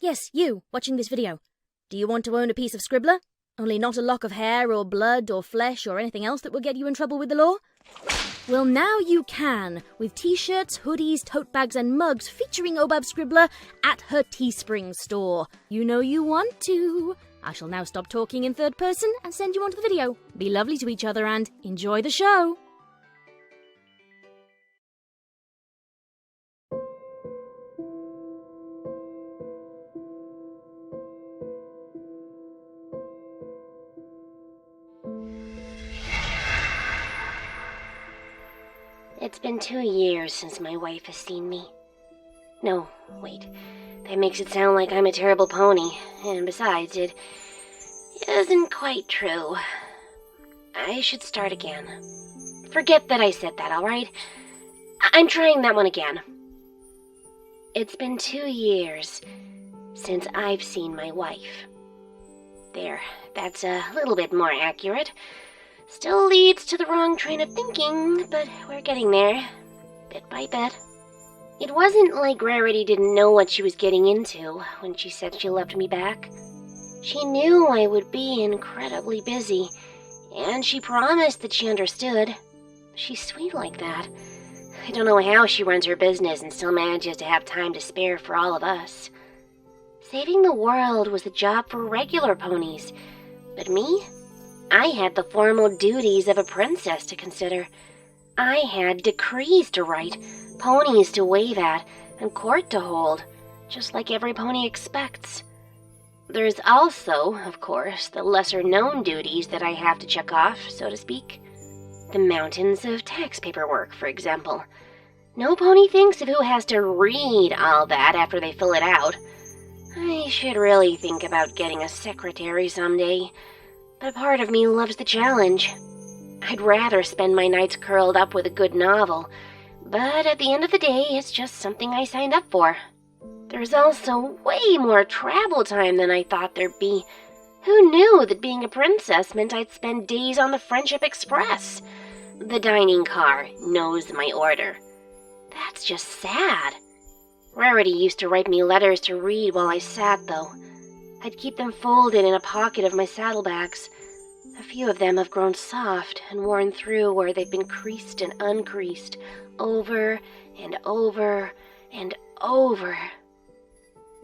Yes, you, watching this video. Do you want to own a piece of Scribbler? Only not a lock of hair or blood or flesh or anything else that will get you in trouble with the law? Well, now you can, with t-shirts, hoodies, tote bags and mugs featuring Obab Scribbler at her TeeSpring store. You know you want to. I shall now stop talking in third person and send you on to the video. Be lovely to each other and enjoy the show. It's been 2 years since my wife has seen me. No, wait. That makes it sound like I'm a terrible pony. And besides, it isn't quite true. I should start again. Forget that I said that, alright? I'm trying that one again. It's been 2 years since I've seen my wife. There, that's a little bit more accurate. Still leads to the wrong train of thinking, but we're getting there, bit by bit. It wasn't like Rarity didn't know what she was getting into when she said she loved me back. She knew I would be incredibly busy, and she promised that she understood. She's sweet like that. I don't know how she runs her business and still manages to have time to spare for all of us. Saving the world was the job for regular ponies, but me? I had the formal duties of a princess to consider. I had decrees to write, ponies to wave at, and court to hold, just like every pony expects. There's also, of course, the lesser-known duties that I have to check off, so to speak. The mountains of tax paperwork, for example. No pony thinks of who has to read all that after they fill it out. I should really think about getting a secretary someday. But a part of me loves the challenge. I'd rather spend my nights curled up with a good novel, but at the end of the day, it's just something I signed up for. There's also way more travel time than I thought there'd be. Who knew that being a princess meant I'd spend days on the Friendship Express? The dining car knows my order. That's just sad. Rarity used to write me letters to read while I sat, though. I'd keep them folded in a pocket of my saddlebags. A few of them have grown soft and worn through where they've been creased and uncreased, over and over and over.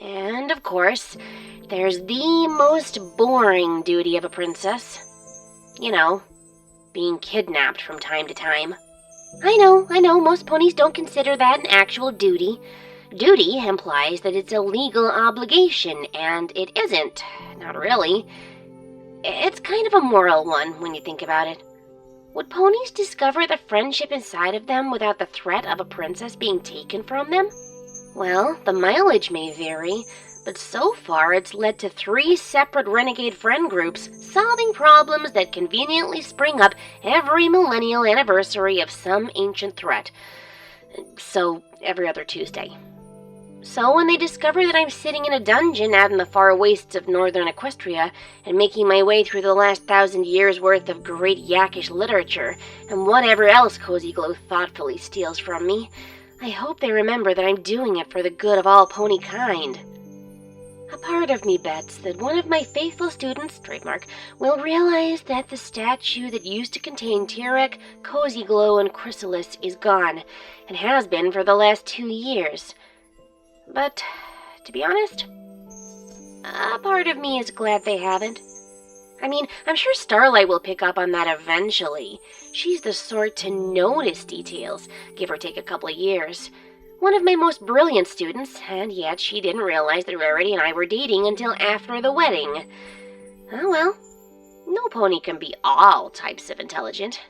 And, of course, there's the most boring duty of a princess. You know, being kidnapped from time to time. I know, most ponies don't consider that an actual duty. Duty implies that it's a legal obligation, and it isn't. Not really. It's kind of a moral one when you think about it. Would ponies discover the friendship inside of them without the threat of a princess being taken from them? Well, the mileage may vary, but so far it's led to 3 separate renegade friend groups solving problems that conveniently spring up every millennial anniversary of some ancient threat. So, every other Tuesday. So when they discover that I'm sitting in a dungeon out in the far wastes of northern Equestria and making my way through the last 1,000 years' worth of great Yakish literature and whatever else Cozy Glow thoughtfully steals from me, I hope they remember that I'm doing it for the good of all pony kind. A part of me bets that one of my faithful students, trademark, will realize that the statue that used to contain Tirek, Cozy Glow, and Chrysalis is gone, and has been for the last 2 years. But, to be honest, a part of me is glad they haven't. I mean, I'm sure Starlight will pick up on that eventually. She's the sort to notice details, give or take a couple of years. One of my most brilliant students, and yet she didn't realize that Rarity and I were dating until after the wedding. Oh well, no pony can be all types of intelligent.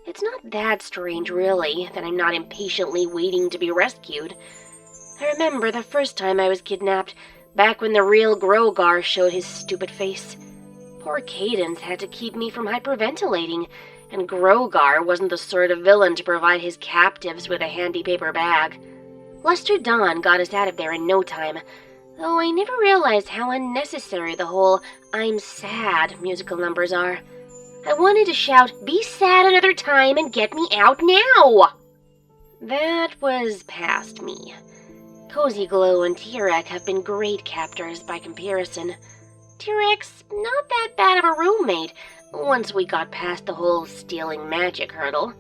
It's not that strange, really, that I'm not impatiently waiting to be rescued. I remember the first time I was kidnapped, back when the real Grogar showed his stupid face. Poor Cadence had to keep me from hyperventilating, and Grogar wasn't the sort of villain to provide his captives with a handy paper bag. Luster Dawn got us out of there in no time, though I never realized how unnecessary the whole "I'm sad" musical numbers are. I wanted to shout, "Be sad another time and get me out now!" That was past me. Cozy Glow and T-Rex have been great captors by comparison. T-Rex, not that bad of a roommate, once we got past the whole stealing magic hurdle.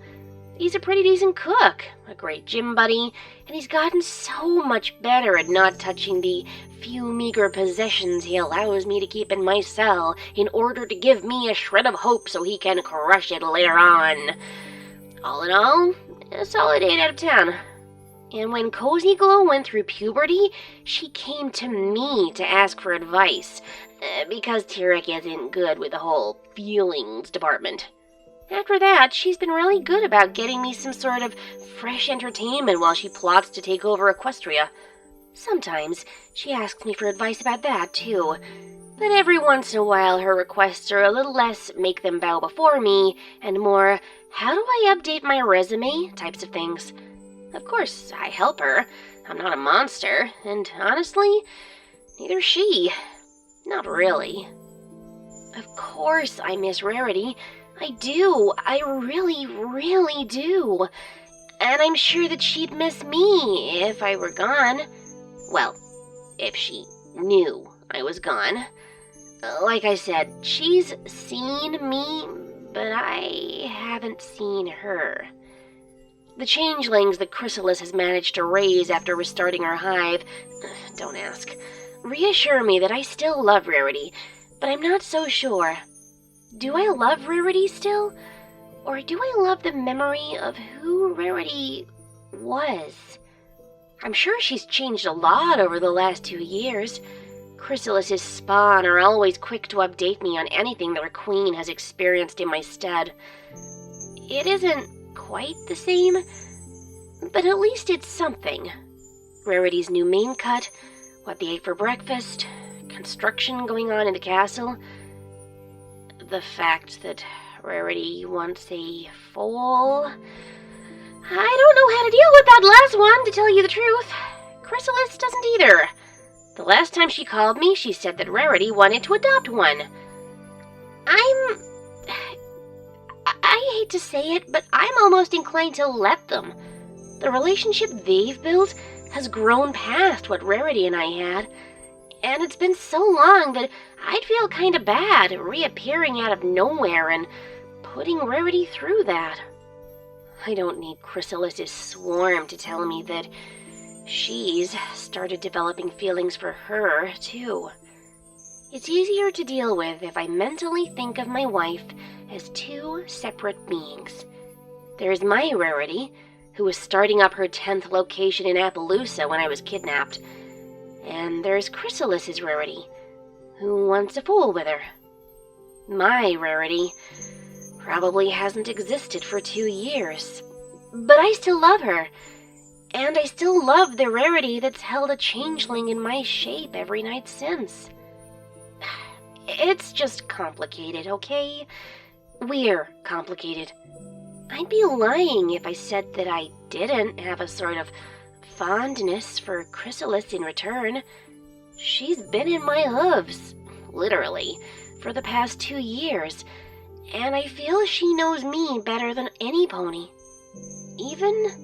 He's a pretty decent cook, a great gym buddy, and he's gotten so much better at not touching the few meager possessions he allows me to keep in my cell in order to give me a shred of hope so he can crush it later on. All in all, a solid 8 out of 10. And when Cozy Glow went through puberty, she came to me to ask for advice, because T-Rex isn't good with the whole feelings department. After that, she's been really good about getting me some sort of fresh entertainment while she plots to take over Equestria. Sometimes she asks me for advice about that, too. But every once in a while, her requests are a little less make them bow before me, and more, how do I update my resume types of things. Of course, I help her. I'm not a monster, and honestly, neither is she. Not really. Of course I miss Rarity. I do. I really, really do. And I'm sure that she'd miss me if I were gone. Well, if she knew I was gone. Like I said, she's seen me, but I haven't seen her. The changelings that Kiralis has managed to raise after restarting her hive, don't ask, reassure me that I still love Rarity, but I'm not so sure. Do I love Rarity still? Or do I love the memory of who Rarity was? I'm sure she's changed a lot over the last 2 years. Kiralis' spawn are always quick to update me on anything their queen has experienced in my stead. It isn't quite the same, but at least it's something. Rarity's new main cut, what they ate for breakfast, construction going on in the castle, the fact that Rarity wants a foal. I don't know how to deal with that last one, to tell you the truth. Kiralis doesn't either. The last time she called me, she said that Rarity wanted to adopt one. I hate to say it, but I'm almost inclined to let them. The relationship they've built has grown past what Rarity and I had, and it's been so long that I'd feel kind of bad reappearing out of nowhere and putting Rarity through that. I don't need Kiralis' swarm to tell me that she's started developing feelings for her, too. It's easier to deal with if I mentally think of my wife as 2 separate beings. There's my Rarity, who was starting up her 10th location in Appaloosa when I was kidnapped. And there's Kiralis' Rarity, who wants a fool with her. My Rarity probably hasn't existed for 2 years. But I still love her. And I still love the Rarity that's held a changeling in my shape every night since. It's just complicated, okay? We're complicated. I'd be lying if I said that I didn't have a sort of fondness for Kiralis in return. She's been in my hooves, literally, for the past 2 years, and I feel she knows me better than any pony. Even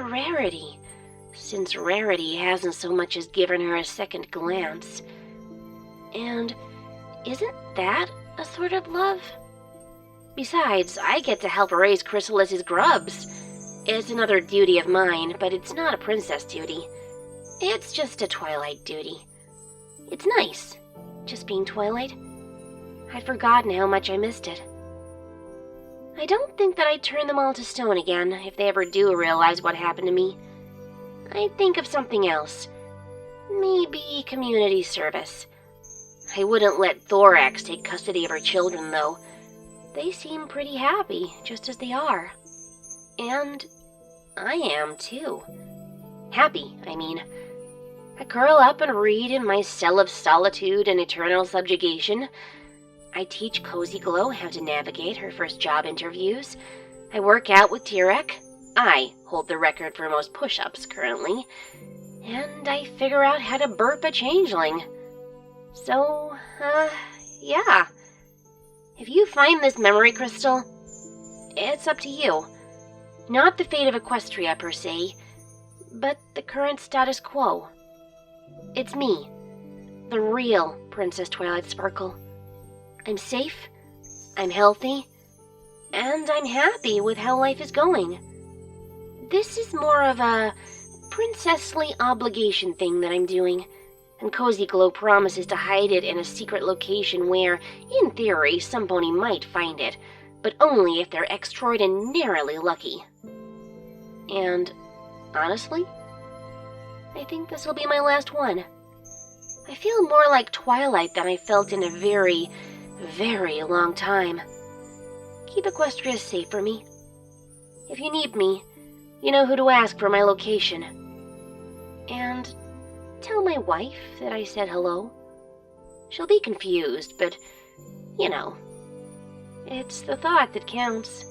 Rarity, since Rarity hasn't so much as given her a second glance. And isn't that a sort of love? Besides, I get to help raise Kiralis' grubs. It's another duty of mine, but it's not a princess duty. It's just a Twilight duty. It's nice, just being Twilight. I'd forgotten how much I missed it. I don't think that I'd turn them all to stone again if they ever do realize what happened to me. I'd think of something else. Maybe community service. I wouldn't let Thorax take custody of her children, though. They seem pretty happy, just as they are. And I am, too. Happy, I mean. I curl up and read in my cell of solitude and eternal subjugation. I teach Cozy Glow how to navigate her first job interviews. I work out with T-Rex. I hold the record for most push-ups currently. And I figure out how to burp a changeling. So, yeah. If you find this memory crystal, it's up to you. Not the fate of Equestria, per se. but the current status quo. It's me, the real Princess Twilight Sparkle. I'm safe, I'm healthy, and I'm happy with how life is going. This is more of a princessly obligation thing that I'm doing, and Cozy Glow promises to hide it in a secret location where, in theory, some pony might find it, but only if they're extraordinarily lucky. And, honestly, I think this will be my last one. I feel more like Twilight than I felt in a very, very long time. Keep Equestria safe for me. If you need me, you know who to ask for my location. And tell my wife that I said hello. She'll be confused, but, you know, it's the thought that counts.